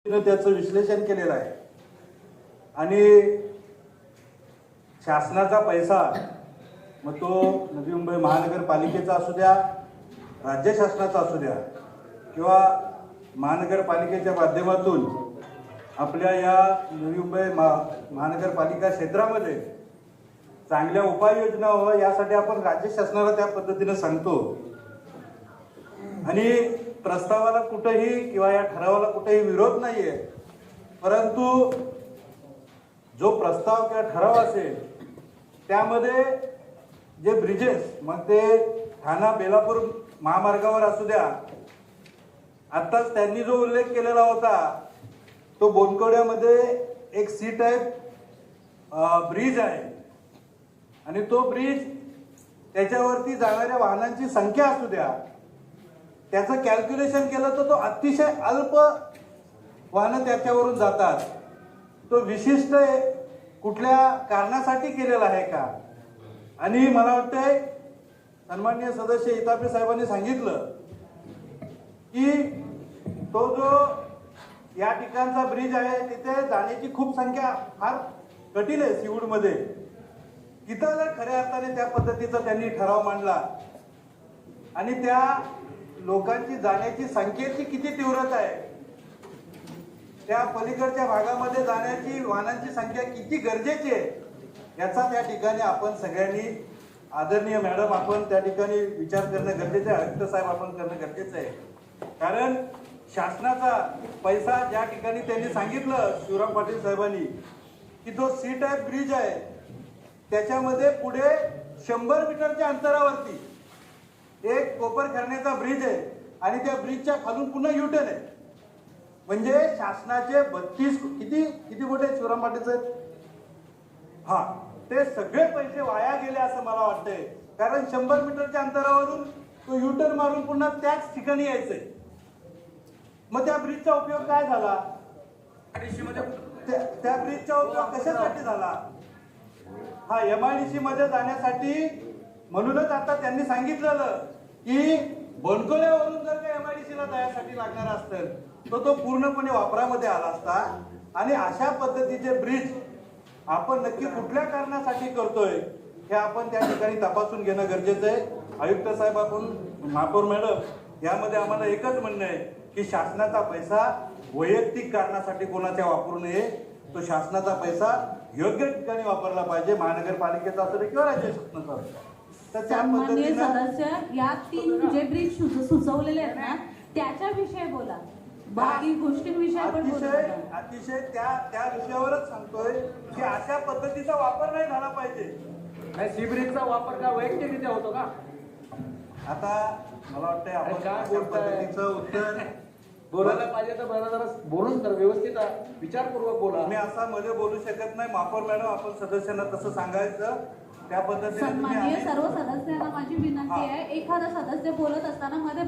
त्याचं विश्लेषण केलेलं आहे आणि शासनाचा पैसा मग तो नवी मुंबई महानगरपालिकेचा असू द्या, राज्य शासनाचा असू द्या किंवा महानगरपालिकेच्या माध्यमातून आपल्या या नवी मुंबई महानगरपालिका क्षेत्रामध्ये चांगल्या उपाययोजना व्हाव्या यासाठी आपण राज्य शासनाला त्या पद्धतीने सांगतो आणि प्रस्तावाला कुठेही किंवा या ठरावाला कुठेही विरोध नाहीये, परंतु जो प्रस्ताव किंवा ठराव असेल त्यामध्ये जे ब्रिजेस मग ते ठाणा बेलापूर महामार्गावर असू द्या, आताच त्यांनी जो उल्लेख केलेला होता तो बोनकवड्यामध्ये एक सी टाईप ब्रिज आहे आणि तो ब्रिज त्याच्यावरती जाणाऱ्या वाहनांची संख्या असू द्या, त्याचं कॅल्क्युलेशन केलं तर तो अतिशय अल्प वाहनं त्याच्यावरून जातात. तो विशिष्ट कुठल्या कारणासाठी केलेला आहे का? आणि मला वाटतंय सन्माननीय सदस्य इतापे साहेबांनी सांगितलं की तो जो या ठिकाणचा ब्रिज आहे तिथे जाण्याची खूप संख्या फार कठीण आहे सिवूडमध्ये. तिथं जर खऱ्या अर्थाने त्या पद्धतीचा त्यांनी ठराव मांडला आणि त्या लोकांची जाण्याची संख्येची किती तीव्रता आहे, त्या पलीकडच्या भागामध्ये जाण्याची वाहनांची संख्या किती गरजेची आहे याचा त्या ठिकाणी आपण सगळ्यांनी आदरणीय मॅडम आपण त्या ठिकाणी विचार करणं गरजेचं आहे, आयुक्त साहेब आपण करणं गरजेचं आहे. कारण शासनाचा पैसा ज्या ठिकाणी त्यांनी सांगितलं शिवराम पाटील साहेबांनी की जो सी टाईप ब्रिज आहे त्याच्यामध्ये पुढे 100 मीटरच्या अंतरावरती एक कोपरखरणेचा ब्रिज आहे आणि त्या ब्रिजच्या खालून पुन्हा युटर्न आहे. म्हणजे शासनाचे 32 किती मोठे शिवराम पाटील साहेब, हा ते सगळे पैसे वाया गेले असं मला वाटतंय. कारण 100 मीटरच्या अंतरावरून तो युटर्न मारून पुन्हा त्याच ठिकाणी यायचंय. मग त्या ब्रिजचा उपयोग काय झाला? त्या ब्रिजचा उपयोग कशासाठी झाला? हा MIDC मध्ये जाण्यासाठी. म्हणूनच आता त्यांनी सांगितलेलं की बनकोल्यावरून जर का MIDC ला जाण्यासाठी लागणार असतं तर तो पूर्णपणे वापरामध्ये आला असता. आणि अशा पद्धतीचे ब्रिज आपण नक्की कुठल्या कारणासाठी करतोय हे आपण त्या ठिकाणी तपासून घेणं गरजेचं आहे. आयुक्त साहेब आपण महापौर मॅडम यामध्ये आम्हाला एकच म्हणणं आहे की शासनाचा पैसा वैयक्तिक कारणासाठी कोणाच्या वापरू नये. तो शासनाचा पैसा योग्य ठिकाणी वापरला पाहिजे, महानगरपालिकेचा असू दे किंवा राज्य शासनाचा असू दे. तर त्या पद्धतीने सदस्य या 3 जे ब्रिज सुचवलेले आहेत ना त्याच्याविषयी बोला, बाकी गोष्टींविषयी आपण अतिशय त्या विषयावरच सांगतोय की अशा पद्धतीचा वापर नाही झाला पाहिजे. सी ब्रिजचा वापर का वैयक्तिकरित्या होतो का? आता मला वाटतंय आपण काय अशा पद्धतीचं उत्तर बोलायला पाहिजे तर मला जरा बोलून तर व्यवस्थित विचारपूर्वक बोला. मी असा मध्ये बोलू शकत नाही. महापौर मॅडम आपण सदस्यांना तसं सांगायचं त्या पद्धतीने. सन्माननीय सर्व सदस्यांना माझी विनंती आहे, एखादा सदस्य बोलत असताना मध्ये